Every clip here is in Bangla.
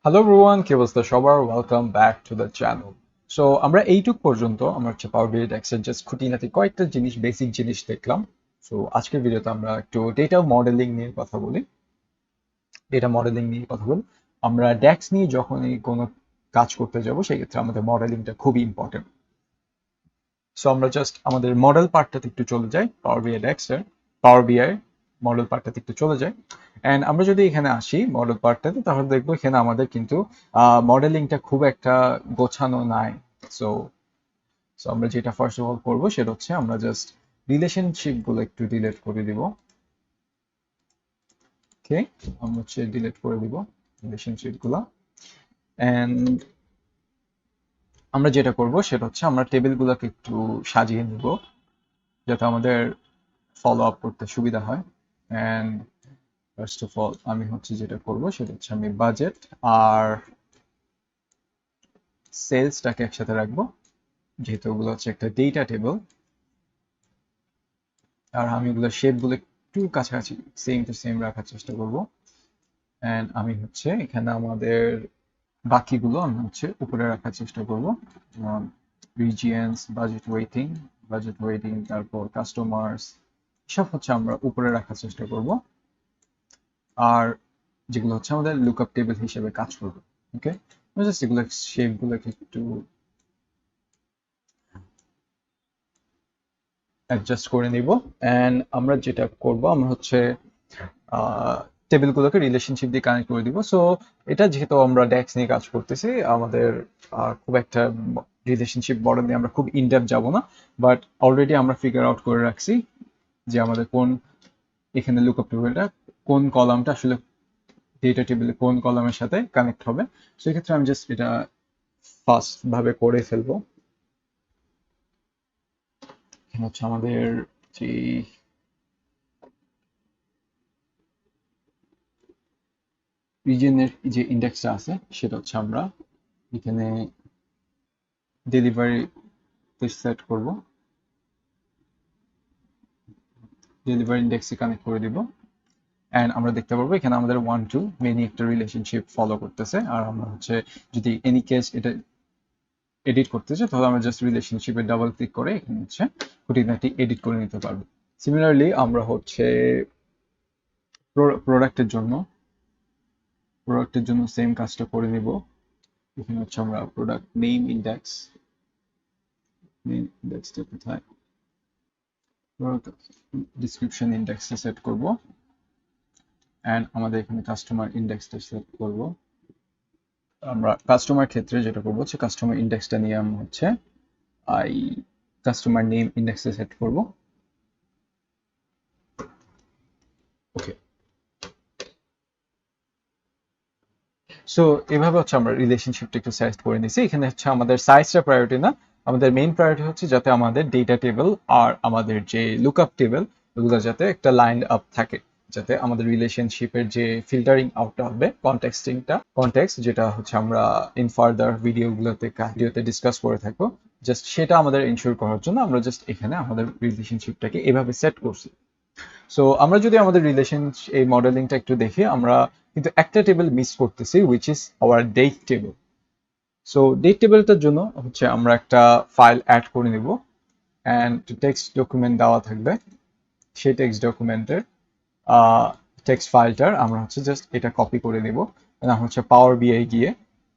হ্যালো এভরিওয়ান, কি অবস্থা সবার? Welcome back to the channel. So আমরা এইটুক পর্যন্ত আমরা পাওয়ার বিআই এক্সেল জাস্ট খুঁটিনাটি কয়েকটা জিনিস, বেসিক জিনিস দেখলাম। সো আজকের ভিডিওতে আমরা একটু ডেটা মডেলিং নিয়ে কথা বলি। আমরা ডেক্স নিয়ে যখনই কোনো কাজ করতে যাব সেই ক্ষেত্রে আমাদের মডেলিংটা খুবই ইম্পর্টেন্ট। সো আমরা জাস্ট আমাদের মডেল পার্টটাতে একটু চলে যাই, পাওয়ার বিআই ডেক্সের পাওয়ার বিআই মডেল পার্টটাতে একটু চলে যাই। অ্যান্ড আমরা যদি এখানে আসি মডেল পার্টটাতে, তাহলে দেখবো এখানে আমাদের কিন্তু মডেলিংটা খুব একটা গোছানো নাই। সো সো আমরা যেটা ফার্স্ট অফ অল করবো সেটা হচ্ছে আমরা জাস্ট রিলেশনশিপ গুলো একটু ডিলিট করে দিব। ওকে, আমরা হচ্ছে ডিলিট করে দিব রিলেশনশিপ গুলো। অ্যান্ড আমরা যেটা করব সেটা হচ্ছে আমরা টেবিল গুলোকে একটু সাজিয়ে নিব যাতে আমাদের ফলো আপ করতে সুবিধা হয়। অ্যান্ড ফার্স্ট অফ অল আমি হচ্ছে যেটা করব সেটা হচ্ছে আমি বাজেট আর সেলসটাকে একসাথে রাখবো, যেহেতু ওগুলো হচ্ছে একটা ডেটা টেবল। আর আমি ওগুলো শেপগুলো একটু কাছাকাছি সেম টু সেম রাখার চেষ্টা করব। অ্যান্ড আমি হচ্ছে এখানে আমাদের বাকিগুলো আমি হচ্ছে উপরে রাখার চেষ্টা করব। রিজিয়ন্স, বাজেট ওয়েটিং, তারপর কাস্টমার্স, সব হচ্ছে আমরা উপরে রাখার চেষ্টা করব। আর যেগুলো হচ্ছে আমাদের লুকআপ টেবিল হিসেবে কাজ করবে। ওকে, জাস্ট এগুলো শেপগুলোকে একটু অ্যাডজাস্ট করে নিব। অ্যান্ড আমরা যেটা করব আমরা হচ্ছে টেবিলগুলোকে রিলেশনশিপ দিয়ে কানেক্ট করে দিব। সো এটা যেহেতু আমরা ডেক্স নিয়ে কাজ করতেছি, আমাদের খুব একটা রিলেশনশিপ মডেল নিয়ে আমরা খুব ইনডেপথ যাব না। বাট অলরেডি আমরা ফিগার আউট করে রাখছি যে আমাদের কোন এখানে লুকআপ টেবিলটা কোন কলামটা আসলে ডেটা টেবিলে কোন কলামের সাথে কানেক্ট হবে। সেক্ষেত্রে আমি জাস্ট এটা ফাস্ট ভাবে করে ফেলবো। এখানে হচ্ছে আমাদের যে রিজনের যে ইন্ডেক্সটা আছে সেটা হচ্ছে আমরা এখানে ডেলিভারিতে সেট করব, ডেলিভারি ইন্ডেক্সে কানেক্ট করে দিব। অ্যান্ড আমরা দেখতে পারবো এখানে আমাদের 1 to many একটা রিলেশনশিপ ফলো করতেছে। আর আমরা হচ্ছে যদি এনি কেস এটা এডিট করতে চাই তাহলে আমরা জাস্ট রিলেশনশিপে ডাবল ক্লিক করে এখানে হচ্ছে খুঁটিনাটি এডিট করে নিতে পারবো। সিমিলারলি আমরা হচ্ছে প্রোডাক্টের জন্য সেম কাজটা করে নিব। এখানে হচ্ছে আমরা প্রোডাক্ট নেম ইন্ডেক্সটা কোথায়, ডিসক্রিপশন ইন্ডেক্সে সেট করব। অ্যান্ড আমাদের এখানে কাস্টমার ইন্ডেক্সটা সেট করব। আমরা কাস্টমার ক্ষেত্রে যেটা করবো হচ্ছে কাস্টমার ইন্ডেক্সটা নিয়ে আমরা হচ্ছে আই কাস্টমার নেম ইন্ডেক্সে সেট করব। ওকে, সো এভাবে হচ্ছে আমরা রিলেশনশিপটা একটু সাইজ করে নিছি। এখানে হচ্ছে আমাদের সাইজটা প্রায়োরিটি না, আমাদের মেইন প্রায়োরিটি হচ্ছে যাতে আমাদের ডেটা টেবিল আর আমাদের যে লুকআপ টেবিল ওগুলো যাতে একটা লাইন আপ থাকে, যাতে আমাদের রিলেশনশিপের যে ফিল্টারিং আউটটা হবে কনটেক্সট যেটা হচ্ছে আমরা ইন ফার্দার ভিডিওতে ডিসকাস করে থাকবো, জাস্ট সেটা আমাদের ইনশিওর করার জন্য আমরা জাস্ট এখানে আমাদের রিলেশনশিপটাকে এভাবে সেট করছি। সো আমরা যদি আমাদের এই মডেলিংটা একটু দেখি, আমরা কিন্তু একটা টেবিল মিস করতেছি, which is our date table. So date টেবিলটার জন্য হচ্ছে আমরা একটা ফাইল অ্যাড করে নিব। অ্যান্ড টেক্সট ডকুমেন্ট দেওয়া থাকবে, সেই টেক্সট ডকুমেন্টের টেক্সট ফাইলটার আমরা হচ্ছে জাস্ট এটা কপি করে নিব। আমরা হচ্ছে পাওয়ার বিআই গিয়ে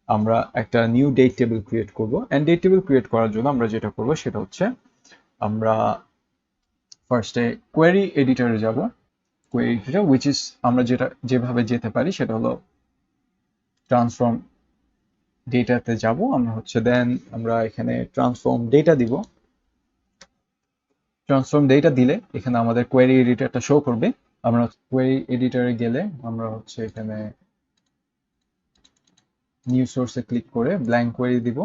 আমরা একটা নিউ ডেট টেবিল ক্রিয়েট করব। অ্যান্ড ডেট টেবিল ক্রিয়েট করার জন্য আমরা যেটা করব সেটা হচ্ছে আমরা ফার্স্টে কোয়েরি এডিটরে যাব। কোয়েরি এডিটর উইচ ইজ আমরা যেভাবে যেতে পারি সেটা হলো ট্রান্সফর্ম ডেটাতে যাব। আমরা হচ্ছে দেন আমরা এখানে ট্রান্সফর্ম ডেটা দিব। ট্রান্সফর্ম ডেটা দিলে এখানে আমাদের কোয়েরি এডিটরটা শো করবে। আমরা কোয়েরি এডিটরে গেলে আমরা হচ্ছে এখানে নিউ সোর্সে ক্লিক করে ব্ল্যাঙ্ক কোয়েরি দিব।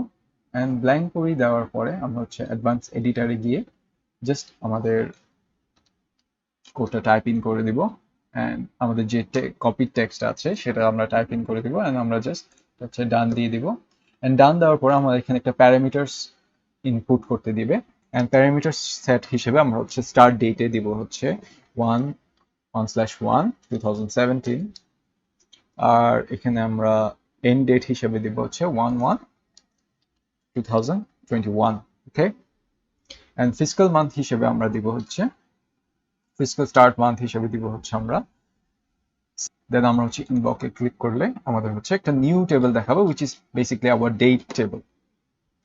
অ্যান্ড ব্ল্যাঙ্ক কোয়েরি দেওয়ার পরে আমরা হচ্ছে অ্যাডভান্স এডিটরে গিয়ে জাস্ট আমাদের কোডটা টাইপ ইন করে দিব। অ্যান্ড আমাদের যে কপির টেক্সট আছে সেটা আমরা টাইপ ইন করে দিব। অ্যান্ড আমরা জাস্ট হচ্ছে ডান দিয়ে দিব। অ্যান্ড ডান দেওয়ার পরে আমাদের এখানে একটা প্যারামিটার্স ইনপুট করতে দিবে। অ্যান্ড প্যারামিটার্স সেট হিসেবে আমরা হচ্ছে স্টার্ট ডেটে দিব হচ্ছে 1/1/2017। আর এখানে আমরা এন্ড ডেট হিসেবে দিব হচ্ছে 1/1/2021, ওকে। এন্ড ফিসকাল মান্থ হিসেবে আমরা দিব হচ্ছে ফিসকাল স্টার্ট মান্থ হিসেবে দিব হচ্ছে আমরা, দেন আমরা হচ্ছে ইনবক্সে ক্লিক করলে আমাদের হচ্ছে একটা নিউ টেবিল দেখাবো which is basically our date table,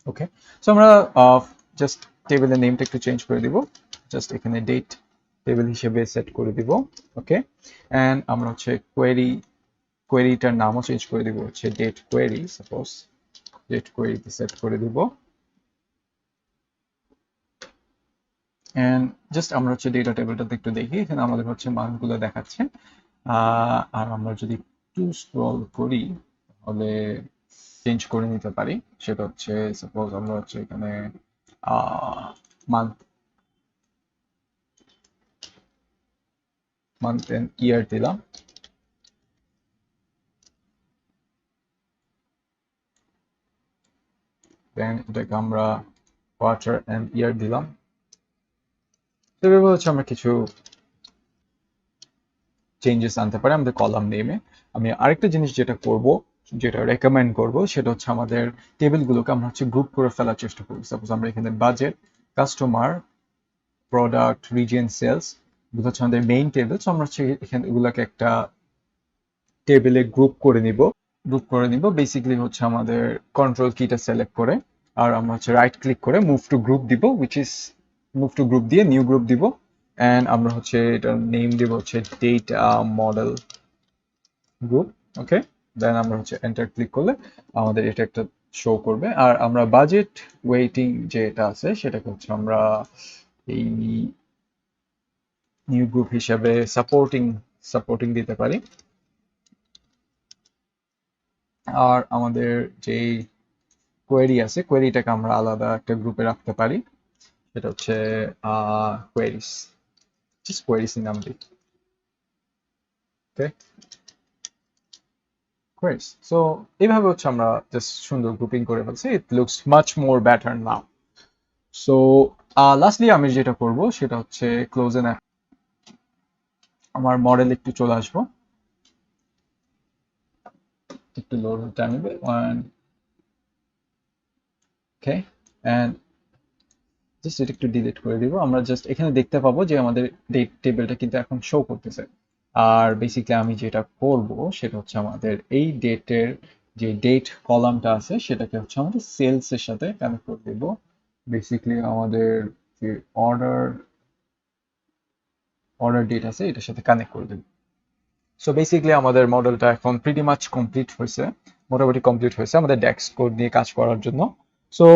okay. So আমরা জাস্ট টেবিলের নেমটা একটু চেঞ্জ করে দিব, জাস্ট এখানে ডেট টেবিল হিসেবে সেট করে দিব, ওকে। এন্ড আমরা হচ্ছে কোয়েরিটার নামও চেঞ্জ করে দিব হচ্ছে ডেট কোয়েরি, সাপোজ ডেট কোয়েরিতে সেট করে দিব। এন্ড জাস্ট আমরা হচ্ছে ডেটা টেবিলটাতে একটু দেখি, এখানে আমাদের হচ্ছে মানগুলো দেখাচ্ছে। আর আমরা যদি একটু স্ক্রল করি তাহলে চেঞ্জ করে নিতে পারি, সেটা হচ্ছে সাপোজ আমরা হচ্ছে এখানে মান্থ এন্ড ইয়ার দিলাম, দেন এটাকে আমরা কোয়ার্টার এন্ড ইয়ার দিলাম। তো এভাবে হচ্ছে আমরা কিছু চেঞ্জেস আনতে পারি আমাদের কলাম নেমে। আমি আরেকটা জিনিস যেটা করব, যেটা রেকমেন্ড করব, সেটা হচ্ছে আমাদের টেবিলগুলোকে আমরা হচ্ছে গ্রুপ করে ফেলার চেষ্টা করি। সাপোজ আমরা এখানে budget, customer, product, region, sales, এগুলো হচ্ছে আমাদের মেইন টেবিল। সো আমরা হচ্ছে এখানে এগুলোকে একটা টেবিলে গ্রুপ করে নিব বেসিক্যালি হচ্ছে আমাদের কন্ট্রোল কিটা সিলেক্ট করে, আর আমরা হচ্ছে রাইট ক্লিক করে মুভ টু গ্রুপ দিব, which is move to group দিয়ে নিউ গ্রুপ দিব। এন্ড আমরা হচ্ছে এটার নেম দিব হচ্ছে ডেটা মডেল গ্রুপ, ওকে। দেন আমরা হচ্ছে এন্টার ক্লিক করলে আমাদের এটা একটা শো করবে। আর আমরা বাজেট ওয়েটিং যেটা আছে সেটাকে হচ্ছে আমরা এই নিউ গ্রুপ হিসাবে সাপোর্টিং দিতে পারি। আর আমাদের যে কোয়েরি আছে, কোয়েরিটাকে আমরা আলাদা একটা গ্রুপে রাখতে পারি, সেটা হচ্ছে কোয়েরিস, জাস্ট কোয়েরিস নাম দিই, ওকে, কোয়েরিস। সো এইভাবে হচ্ছে আমরা জাস্ট সুন্দর গ্রুপিং করে ফেলছি, it looks much more better now. So lastly আমি যেটা করব সেটা হচ্ছে ক্লোজ এন, আমার মডেল একটু চলে আসবো, একটু লোড হতে নেবে, ওকে। এন্ড জাস্ট এটা একটু ডিলিট করে দিব। আমরা জাস্ট এখানে দেখতে পাবো যে আমাদের ডেট টেবিলটা কিন্তু এখন শো করতেছে। আর বেসিক্যালি আমি যেটা করব সেটা হচ্ছে আমাদের এই ডেটের যে ডেট কলামটা আছে সেটাকে হচ্ছে আমাদের সেলস এর সাথে কানেক্ট করে দিব। বেসিক্যালি আমাদের যে অর্ডার ডেট আছে এটার সাথে কানেক্ট করে দেব। সো বেসিক্যালি আমাদের মডেলটা এখন প্রিটি মাচ কমপ্লিট হয়েছে, মোটামুটি কমপ্লিট হয়েছে আমাদের ডেক্স কোড নিয়ে কাজ করার জন্য। সো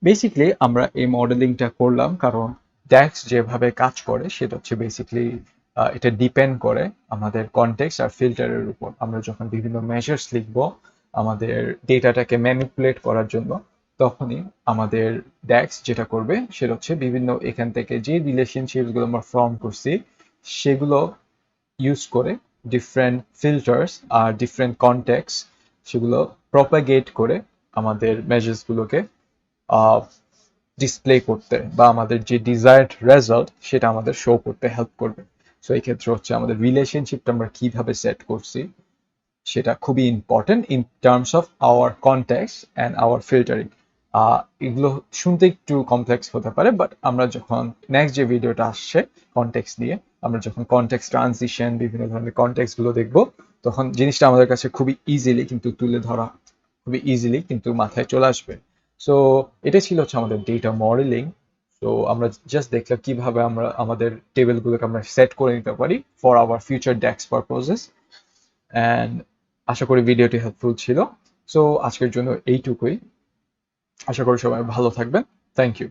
বেসিক্যালি আমরা এই মডেলিংটা করলাম কারণ ডেক্স যেভাবে কাজ করে সেটা হচ্ছে বেসিক্যালি এটা ডিপেন্ড করে আমাদের কনটেক্সট আর ফিল্টারের উপর। আমরা যখন বিভিন্ন মেজার্স লিখব আমাদের ডেটাটাকে ম্যানিপুলেট করার জন্য, তখনই আমাদের ডেক্স যেটা করবে সেটা হচ্ছে বিভিন্ন এখান থেকে যে রিলেশনশিপগুলো আমরা ফর্ম করছি সেগুলো ইউজ করে ডিফারেন্ট ফিল্টার্স আর ডিফারেন্ট কনটেক্সট সেগুলো প্রপাগেট করে আমাদের মেজার্সগুলোকে ডিসপ্লে করতে বা আমাদের যে ডিজায়ার্ড রেজাল্ট সেটা আমাদের শো করতে হেল্প করবে। সো এই ক্ষেত্রে হচ্ছে আমাদের রিলেশনশিপটা আমরা কিভাবে সেট করছি সেটা খুবই important in terms of our context and our filtering. এগুলো শুনতে একটু কমপ্লেক্স হতে পারে, বাট আমরা যখন নেক্সট যে ভিডিওটা আসছে কনটেক্সট নিয়ে, আমরা যখন কনটেক্সট ট্রানজিশন বিভিন্ন ধরনের কনটেক্সট গুলো দেখবো, তখন জিনিসটা আমাদের কাছে খুবই ইজিলি কিন্তু তুলে ধরা খুবই ইজিলি কিন্তু মাথায় চলে আসবে। সো এটা ছিল হচ্ছে আমাদের ডেটা মডেলিং। তো আমরা জাস্ট দেখলাম কিভাবে আমরা আমাদের টেবিলগুলোকে আমরা সেট করে নিতে পারি for our future DAX purposes. And আশা করি ভিডিওটি হেল্পফুল ছিল। সো আজকের জন্য এইটুকুই, আশা করি সবাই ভালো থাকবেন। Thank you.